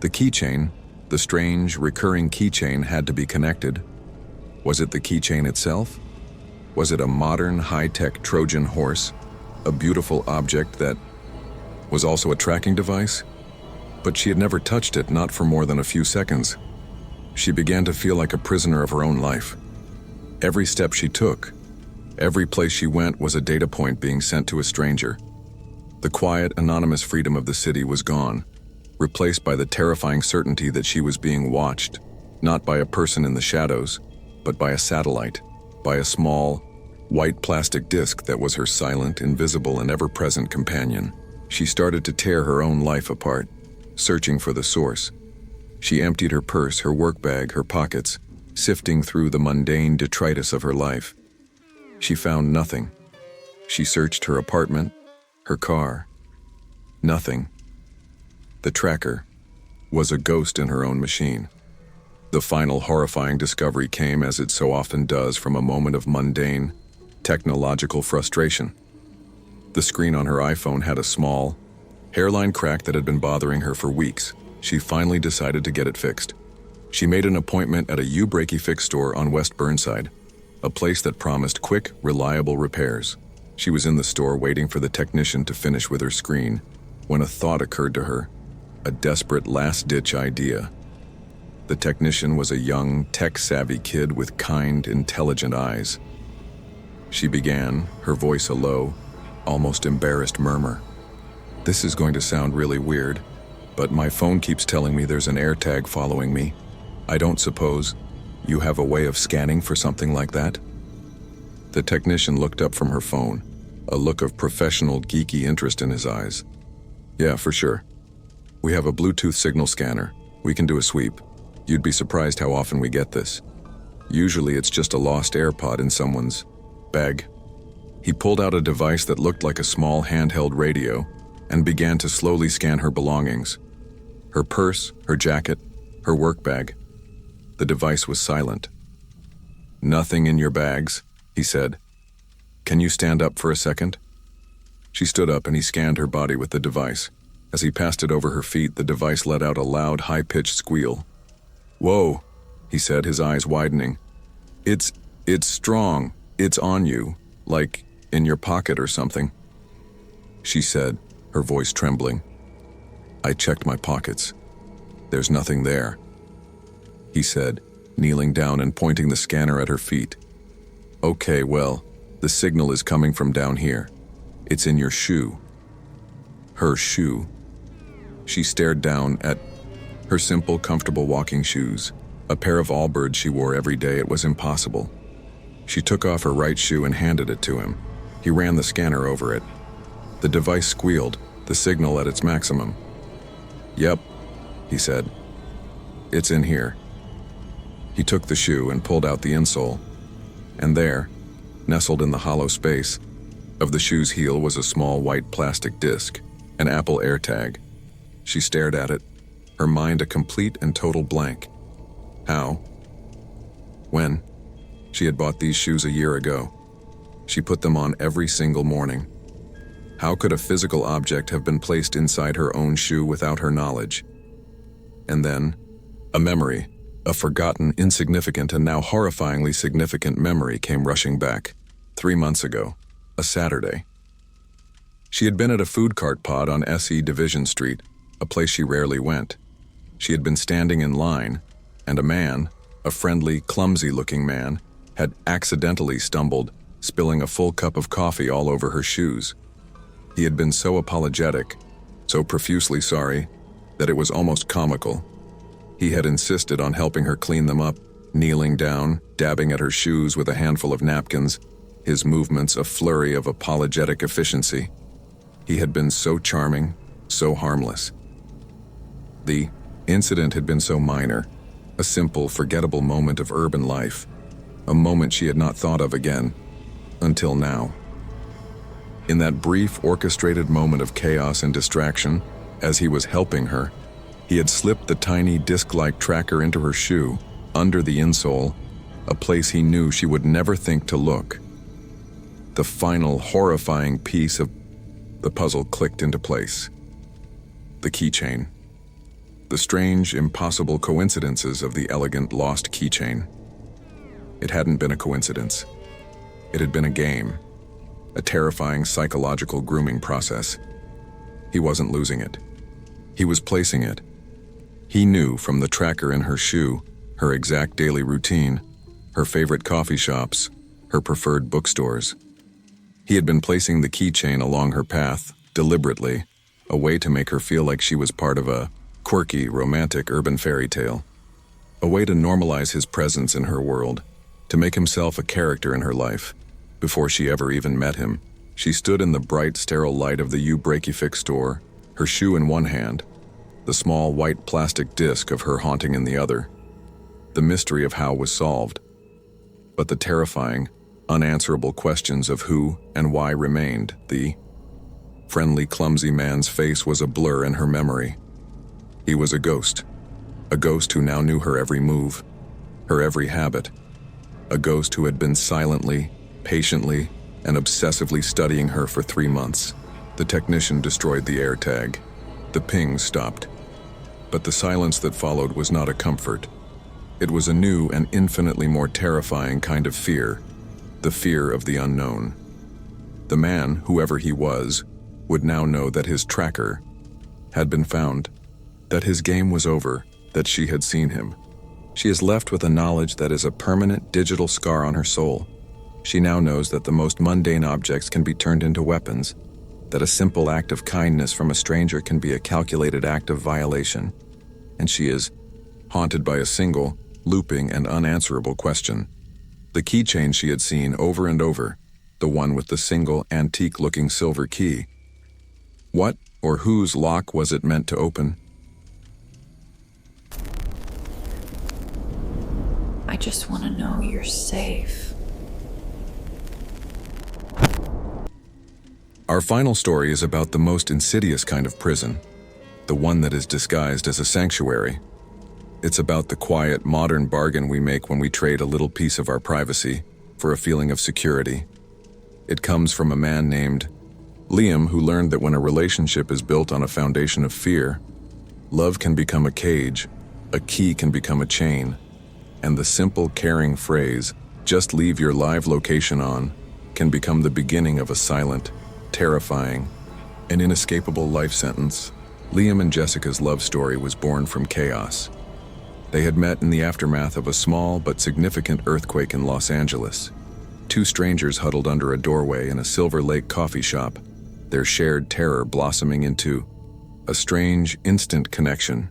The keychain, the strange, recurring keychain, had to be connected. Was it the keychain itself? Was it a modern, high-tech Trojan horse, a beautiful object that was also a tracking device? But she had never touched it, not for more than a few seconds. She began to feel like a prisoner of her own life. Every step she took, every place she went was a data point being sent to a stranger. The quiet, anonymous freedom of the city was gone, replaced by the terrifying certainty that she was being watched, not by a person in the shadows, but by a satellite, by a small, white plastic disc that was her silent, invisible, and ever-present companion. She started to tear her own life apart, searching for the source. She emptied her purse, her work bag, her pockets, sifting through the mundane detritus of her life. She found nothing. She searched her apartment, her car. Nothing. The tracker was a ghost in her own machine. The final horrifying discovery came, as it so often does, from a moment of mundane, technological frustration. The screen on her iPhone had a small, hairline crack that had been bothering her for weeks. She finally decided to get it fixed. She made an appointment at a U-Breaky-Fix store on West Burnside, a place that promised quick, reliable repairs. She was in the store waiting for the technician to finish with her screen when a thought occurred to her, a desperate last-ditch idea. The technician was a young, tech-savvy kid with kind, intelligent eyes. She began, her voice a low, almost embarrassed murmur. "This is going to sound really weird, but my phone keeps telling me there's an AirTag following me. I don't suppose you have a way of scanning for something like that?" The technician looked up from her phone, a look of professional, geeky interest in his eyes. "Yeah, for sure. We have a Bluetooth signal scanner. We can do a sweep. You'd be surprised how often we get this. Usually it's just a lost AirPod in someone's bag." He pulled out a device that looked like a small handheld radio and began to slowly scan her belongings. Her purse, her jacket, her work bag. The device was silent. "Nothing in your bags," he said. "Can you stand up for a second?" She stood up and he scanned her body with the device. As he passed it over her feet, the device let out a loud, high-pitched squeal. "Whoa," he said, his eyes widening. It's strong. It's on you, like in your pocket or something," she said, her voice trembling. "I checked my pockets. There's nothing there," he said, kneeling down and pointing the scanner at her feet. "Okay, well, the signal is coming from down here. It's in your shoe." Her shoe. She stared down at her simple, comfortable walking shoes, a pair of Allbirds she wore every day. It was impossible. She took off her right shoe and handed it to him. He ran the scanner over it. The device squealed, the signal at its maximum. "Yep," he said. "It's in here." He took the shoe and pulled out the insole. And there, nestled in the hollow space of the shoe's heel, was a small white plastic disc, an Apple AirTag. She stared at it, her mind a complete and total blank. How? When? She had bought these shoes a year ago. She put them on every single morning. How could a physical object have been placed inside her own shoe without her knowledge? And then, a memory, a forgotten, insignificant, and now horrifyingly significant memory came rushing back. 3 months ago, a Saturday. She had been at a food cart pod on SE Division Street, a place she rarely went. She had been standing in line, and a man, a friendly, clumsy-looking man, had accidentally stumbled, spilling a full cup of coffee all over her shoes. He had been so apologetic, so profusely sorry, that it was almost comical. He had insisted on helping her clean them up, kneeling down, dabbing at her shoes with a handful of napkins, his movements a flurry of apologetic efficiency. He had been so charming, so harmless. The incident had been so minor, a simple, forgettable moment of urban life, a moment she had not thought of again, until now. In that brief, orchestrated moment of chaos and distraction, as he was helping her, he had slipped the tiny disc-like tracker into her shoe, under the insole, a place he knew she would never think to look. The final, horrifying piece of the puzzle clicked into place. The keychain. The strange, impossible coincidences of the elegant, lost keychain. It hadn't been a coincidence. It had been a game, a terrifying psychological grooming process. He wasn't losing it. He was placing it. He knew from the tracker in her shoe, her exact daily routine, her favorite coffee shops, her preferred bookstores. He had been placing the keychain along her path, deliberately, a way to make her feel like she was part of a quirky, romantic urban fairy tale. A way to normalize his presence in her world, to make himself a character in her life. Before she ever even met him, she stood in the bright, sterile light of the U-Breakifix store, her shoe in one hand, the small white plastic disc of her haunting in the other. The mystery of how was solved, but the terrifying, unanswerable questions of who and why remained. The friendly, clumsy man's face was a blur in her memory. He was a ghost who now knew her every move, her every habit, a ghost who had been silently, patiently, and obsessively studying her for 3 months. The technician destroyed the AirTag. The ping stopped. But the silence that followed was not a comfort. It was a new and infinitely more terrifying kind of fear, the fear of the unknown. The man, whoever he was, would now know that his tracker had been found, that his game was over, that she had seen him. She is left with a knowledge that is a permanent digital scar on her soul. She now knows that the most mundane objects can be turned into weapons, that a simple act of kindness from a stranger can be a calculated act of violation, and she is haunted by a single, looping, and unanswerable question. The keychain she had seen over and over, the one with the single, antique-looking silver key. What or whose lock was it meant to open? I just want to know you're safe. Our final story is about the most insidious kind of prison, the one that is disguised as a sanctuary. It's about the quiet, modern bargain we make when we trade a little piece of our privacy for a feeling of security. It comes from a man named Liam, who learned that when a relationship is built on a foundation of fear, love can become a cage, a key can become a chain, and the simple, caring phrase, "just leave your live location on," can become the beginning of a silent, terrifying, and inescapable life sentence. Liam and Jessica's love story was born from chaos. They had met in the aftermath of a small but significant earthquake in Los Angeles. Two strangers huddled under a doorway in a Silver Lake coffee shop, their shared terror blossoming into a strange, instant connection.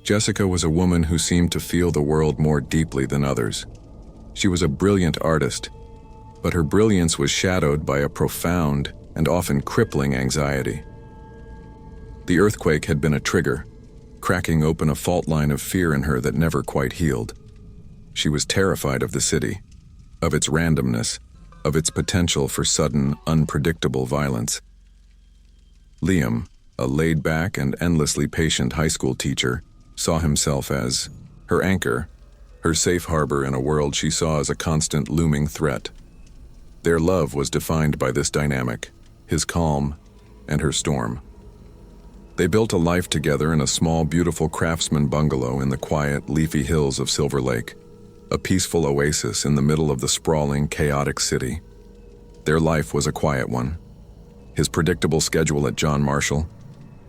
Jessica was a woman who seemed to feel the world more deeply than others. She was a brilliant artist, but her brilliance was shadowed by a profound and often crippling anxiety. The earthquake had been a trigger, cracking open a fault line of fear in her that never quite healed. She was terrified of the city, of its randomness, of its potential for sudden, unpredictable violence. Liam, a laid-back and endlessly patient high school teacher, saw himself as her anchor, her safe harbor in a world she saw as a constant looming threat. Their love was defined by this dynamic, his calm and her storm. They built a life together in a small, beautiful craftsman bungalow in the quiet, leafy hills of Silver Lake, a peaceful oasis in the middle of the sprawling, chaotic city. Their life was a quiet one. His predictable schedule at John Marshall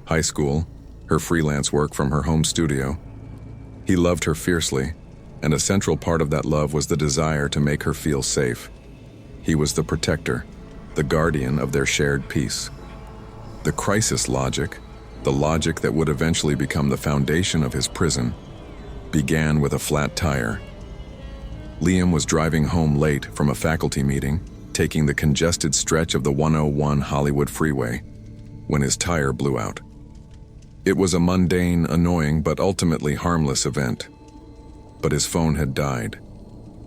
High School, her freelance work from her home studio. He loved her fiercely, and a central part of that love was the desire to make her feel safe. He was the protector, the guardian of their shared peace. The crisis logic, the logic that would eventually become the foundation of his prison, began with a flat tire. Liam was driving home late from a faculty meeting, taking the congested stretch of the 101 Hollywood freeway, when his tire blew out. It was a mundane, annoying, but ultimately harmless event. But his phone had died,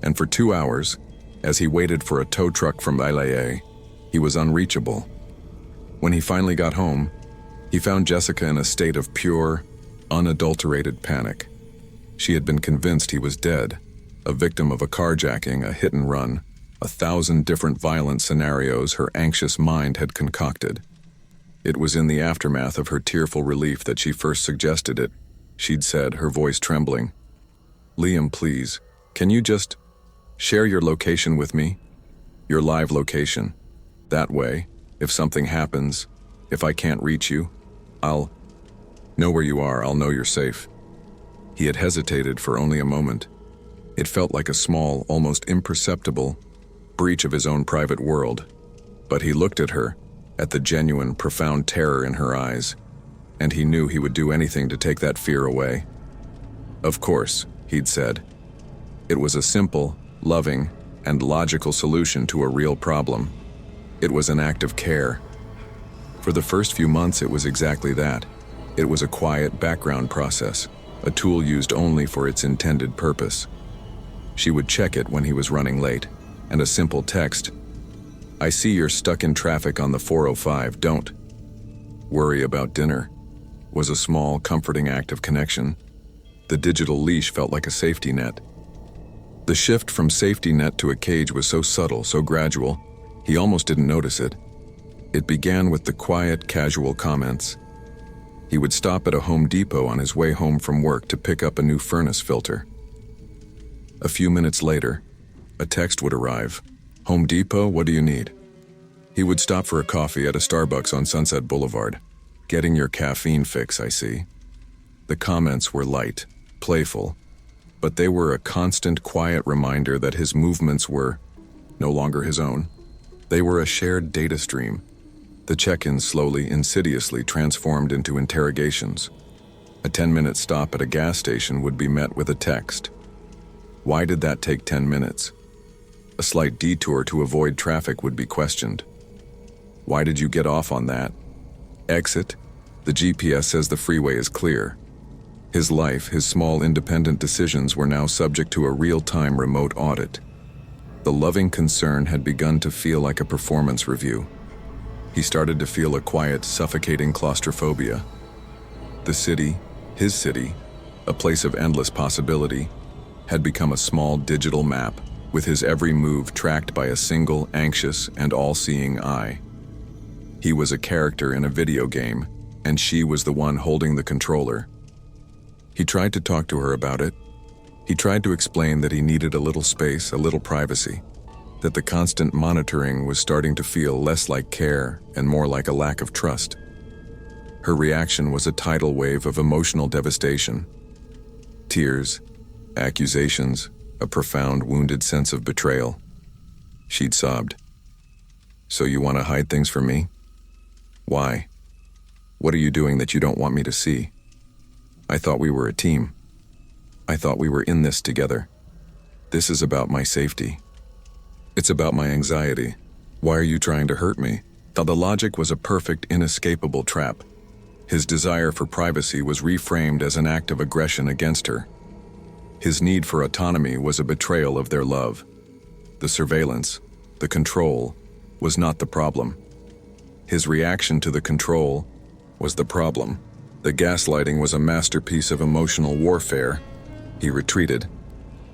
and for 2 hours, as he waited for a tow truck from LA, he was unreachable. When he finally got home, he found Jessica in a state of pure, unadulterated panic. She had been convinced he was dead, a victim of a carjacking, a hit and run, 1,000 different violent scenarios her anxious mind had concocted. It was in the aftermath of her tearful relief that she first suggested it. She'd said, her voice trembling, "Liam, please, can you just share your location with me? Your live location. That way, if something happens, if I can't reach you, I'll know where you are, I'll know you're safe." He had hesitated for only a moment. It felt like a small, almost imperceptible breach of his own private world. But he looked at her, at the genuine, profound terror in her eyes, and he knew he would do anything to take that fear away. "Of course," he'd said. It was a simple, loving, and logical solution to a real problem. It was an act of care. For the first few months, it was exactly that. It was a quiet background process, a tool used only for its intended purpose. She would check it when he was running late, and a simple text, "I see you're stuck in traffic on the 405, don't worry about dinner," was a small, comforting act of connection. The digital leash felt like a safety net. The shift from safety net to a cage was so subtle, so gradual, he almost didn't notice it. It began with the quiet, casual comments. He would stop at a Home Depot on his way home from work to pick up a new furnace filter. A few minutes later, a text would arrive. "Home Depot, what do you need?" He would stop for a coffee at a Starbucks on Sunset Boulevard. "Getting your caffeine fix, I see." The comments were light, playful, but they were a constant, quiet reminder that his movements were no longer his own. They were a shared data stream. The check-ins slowly, insidiously transformed into interrogations. A 10-minute stop at a gas station would be met with a text. Why did that take 10 minutes? A slight detour to avoid traffic would be questioned. Why did you get off on that? Exit. The GPS says the freeway is clear. His life, his small independent decisions were now subject to a real-time remote audit. The loving concern had begun to feel like a performance review. He started to feel a quiet, suffocating claustrophobia. The city, his city, a place of endless possibility, had become a small digital map, with his every move tracked by a single, anxious, and all-seeing eye. He was a character in a video game, and she was the one holding the controller. He tried to talk to her about it. He tried to explain that he needed a little space, a little privacy, that the constant monitoring was starting to feel less like care and more like a lack of trust. Her reaction was a tidal wave of emotional devastation. Tears, accusations, a profound, wounded sense of betrayal. She'd sobbed. "So you want to hide things from me? Why? What are you doing that you don't want me to see? I thought we were a team. I thought we were in this together. This is about my safety. It's about my anxiety. Why are you trying to hurt me?" Now, the logic was a perfect, inescapable trap. His desire for privacy was reframed as an act of aggression against her. His need for autonomy was a betrayal of their love. The surveillance, the control, was not the problem. His reaction to the control was the problem. The gaslighting was a masterpiece of emotional warfare. He retreated.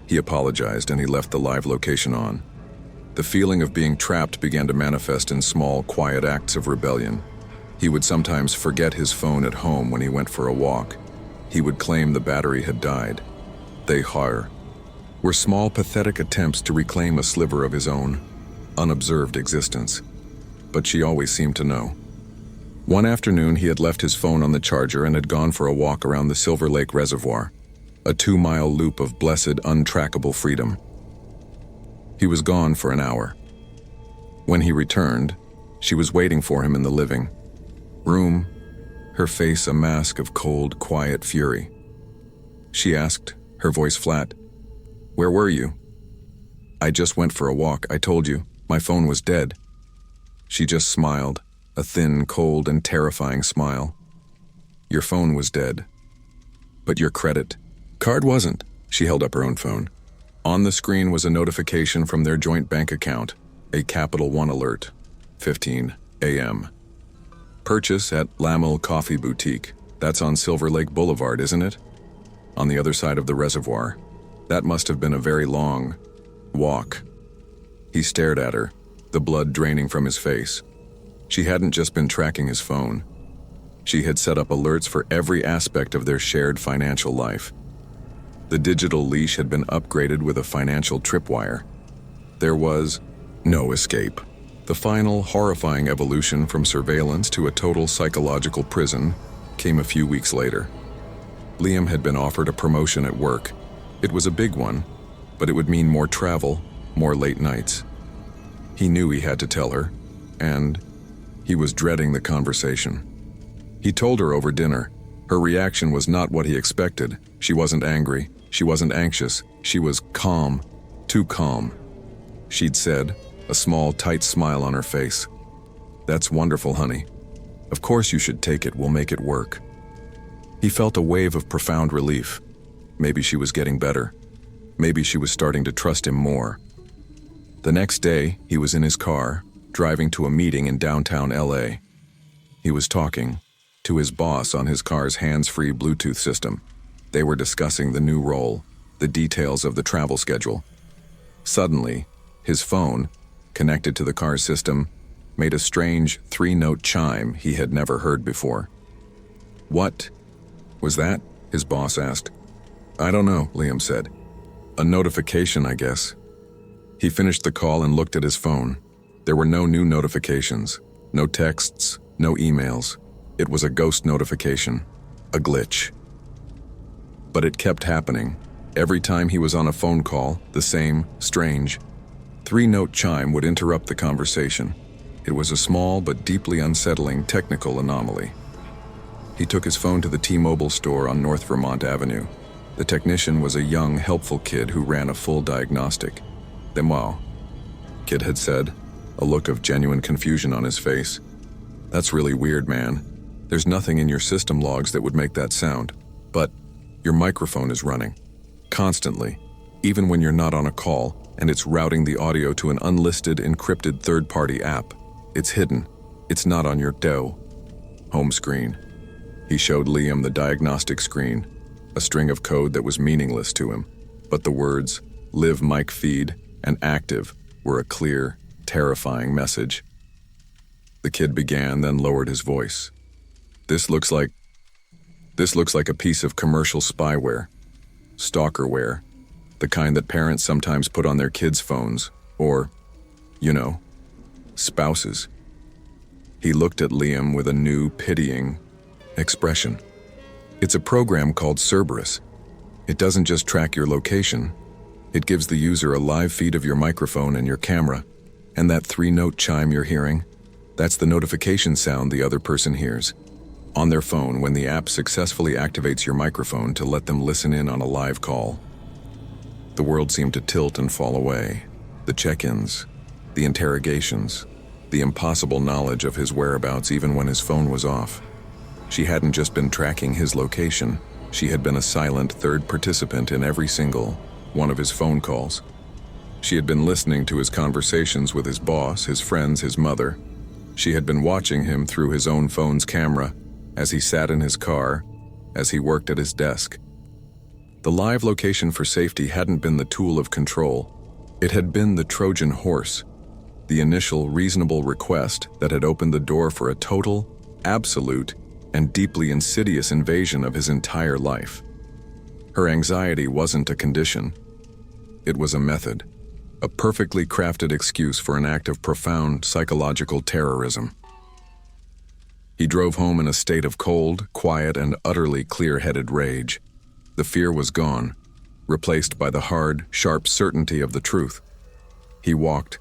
He apologized and he left the live location on. The feeling of being trapped began to manifest in small, quiet acts of rebellion. He would sometimes forget his phone at home when he went for a walk. He would claim the battery had died. They were small, pathetic attempts to reclaim a sliver of his own, unobserved existence. But she always seemed to know. One afternoon, he had left his phone on the charger and had gone for a walk around the Silver Lake Reservoir, a 2-mile loop of blessed, untrackable freedom. He was gone for an hour. When he returned, she was waiting for him in the living room, her face a mask of cold, quiet fury. She asked, her voice flat, "Where were you?" "I just went for a walk, I told you. My phone was dead." She just smiled, a thin, cold, and terrifying smile. "Your phone was dead. But your credit card wasn't." She held up her own phone. On the screen was a notification from their joint bank account, a Capital One alert, 15 a.m. Purchase at Lamel Coffee Boutique. That's on Silver Lake Boulevard, isn't it? On the other side of the reservoir. That must have been a very long walk. He stared at her, the blood draining from his face. She hadn't just been tracking his phone. She had set up alerts for every aspect of their shared financial life. The digital leash had been upgraded with a financial tripwire. There was no escape. The final, horrifying evolution from surveillance to a total psychological prison came a few weeks later. Liam had been offered a promotion at work. It was a big one, but it would mean more travel, more late nights. He knew he had to tell her, and he was dreading the conversation. He told her over dinner. Her reaction was not what he expected. She wasn't angry. She wasn't anxious. She was calm, too calm. She'd said, a small, tight smile on her face, "That's wonderful, honey. Of course you should take it. We'll make it work." He felt a wave of profound relief. Maybe she was getting better. Maybe she was starting to trust him more. The next day, he was in his car, driving to a meeting in downtown LA. He was talking to his boss on his car's hands-free Bluetooth system. They were discussing the new role, the details of the travel schedule. Suddenly, his phone, connected to the car's system, made a strange 3-note chime he had never heard before. "What was that?" his boss asked. "I don't know," Liam said. "A notification, I guess." He finished the call and looked at his phone. There were no new notifications, no texts, no emails. It was a ghost notification, a glitch. But it kept happening. Every time he was on a phone call, the same, strange, 3-note chime would interrupt the conversation. It was a small but deeply unsettling technical anomaly. He took his phone to the T-Mobile store on North Vermont Avenue. The technician was a young, helpful kid who ran a full diagnostic. "Then wow," kid had said, a look of genuine confusion on his face. "That's really weird, man. There's nothing in your system logs that would make that sound. But your microphone is running. Constantly. Even when you're not on a call, and it's routing the audio to an unlisted, encrypted third-party app. It's hidden. It's not on your home screen." He showed Liam the diagnostic screen, a string of code that was meaningless to him. But the words, "Live mic feed" and "active" were a clear, terrifying message. The kid began, then lowered his voice. This looks like a piece of commercial spyware. Stalkerware. The kind that parents sometimes put on their kids' phones, or, spouses. He looked at Liam with a new, pitying expression. "It's a program called Cerberus. It doesn't just track your location. It gives the user a live feed of your microphone and your camera, and that 3-note chime you're hearing, that's the notification sound the other person hears on their phone when the app successfully activates your microphone to let them listen in on a live call." The world seemed to tilt and fall away. The check-ins, the interrogations, the impossible knowledge of his whereabouts even when his phone was off. She hadn't just been tracking his location, she had been a silent third participant in every single one of his phone calls. She had been listening to his conversations with his boss, his friends, his mother. She had been watching him through his own phone's camera, as he sat in his car, as he worked at his desk. The live location for safety hadn't been the tool of control. It had been the Trojan horse, the initial reasonable request that had opened the door for a total, absolute, and deeply insidious invasion of his entire life. Her anxiety wasn't a condition. It was a method, a perfectly crafted excuse for an act of profound psychological terrorism. He drove home in a state of cold, quiet, and utterly clear-headed rage. The fear was gone, replaced by the hard, sharp certainty of the truth. He walked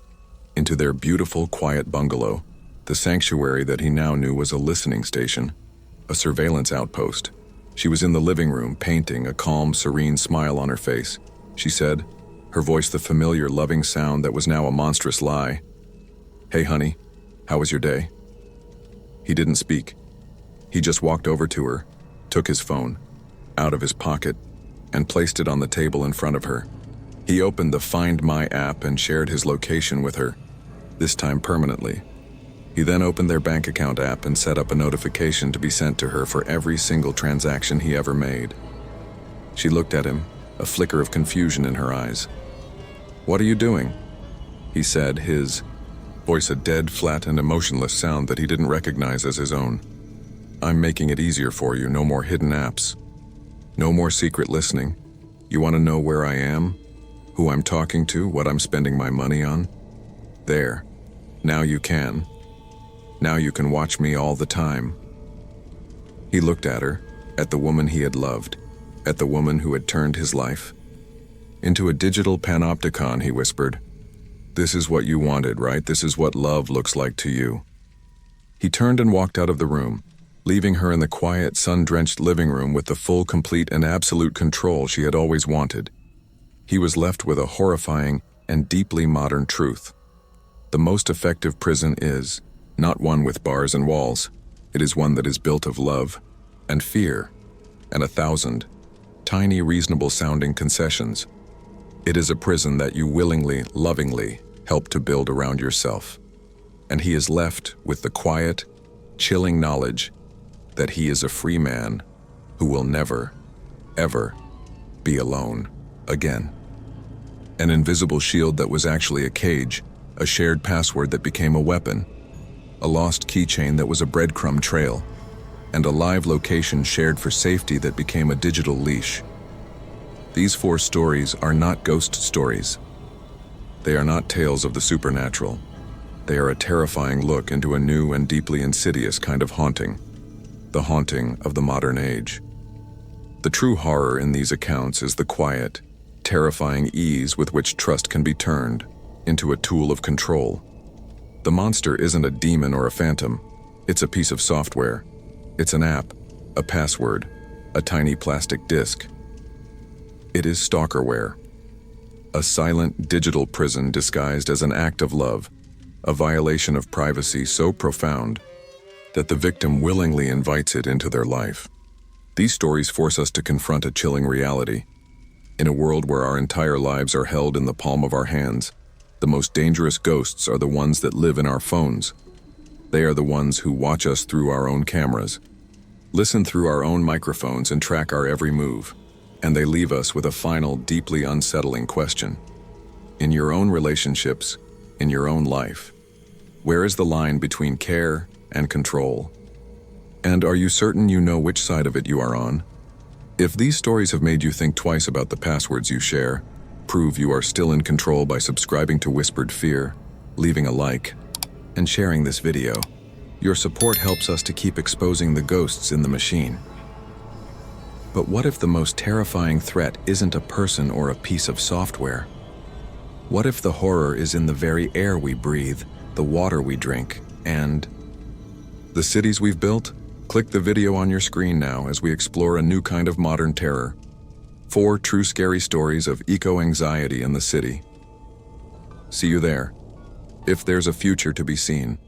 into their beautiful, quiet bungalow, the sanctuary that he now knew was a listening station, a surveillance outpost. She was in the living room, painting, a calm, serene smile on her face. She said, her voice the familiar, loving sound that was now a monstrous lie. "Hey, honey, how was your day?" He didn't speak. He just walked over to her, took his phone out of his pocket, and placed it on the table in front of her. He opened the Find My app and shared his location with her, this time permanently. He then opened their bank account app and set up a notification to be sent to her for every single transaction he ever made. She looked at him, a flicker of confusion in her eyes. "What are you doing?" he said, his voice a dead, flat, and emotionless sound that he didn't recognize as his own. "I'm making it easier for you. No more hidden apps. No more secret listening. You want to know where I am? Who I'm talking to? What I'm spending my money on? There. Now you can. Now you can watch me all the time." He looked at her, at the woman he had loved, at the woman who had turned his life into a digital panopticon, he whispered. "This is what you wanted, right? This is what love looks like to you." He turned and walked out of the room, leaving her in the quiet, sun-drenched living room with the full, complete, and absolute control she had always wanted. He was left with a horrifying and deeply modern truth. The most effective prison is not one with bars and walls. It is one that is built of love and fear and 1,000 tiny, reasonable-sounding concessions. It is a prison that you willingly, lovingly help to build around yourself. And he is left with the quiet, chilling knowledge that he is a free man who will never, ever be alone again. An invisible shield that was actually a cage, a shared password that became a weapon, a lost keychain that was a breadcrumb trail, and a live location shared for safety that became a digital leash. These 4 stories are not ghost stories. They are not tales of the supernatural. They are a terrifying look into a new and deeply insidious kind of haunting, the haunting of the modern age. The true horror in these accounts is the quiet, terrifying ease with which trust can be turned into a tool of control. The monster isn't a demon or a phantom. It's a piece of software. It's an app, a password, a tiny plastic disc. It is Stalkerware, a silent digital prison disguised as an act of love, a violation of privacy so profound that the victim willingly invites it into their life. These stories force us to confront a chilling reality. In a world where our entire lives are held in the palm of our hands, the most dangerous ghosts are the ones that live in our phones. They are the ones who watch us through our own cameras, listen through our own microphones, and track our every move. And they leave us with a final, deeply unsettling question. In your own relationships, in your own life, where is the line between care and control? And are you certain you know which side of it you are on? If these stories have made you think twice about the passwords you share, prove you are still in control by subscribing to Whispered Fear, leaving a like, and sharing this video. Your support helps us to keep exposing the ghosts in the machine. But what if the most terrifying threat isn't a person or a piece of software? What if the horror is in the very air we breathe, the water we drink, and the cities we've built? Click the video on your screen now as we explore a new kind of modern terror. 4 true scary stories of eco-anxiety in the city. See you there. If there's a future to be seen.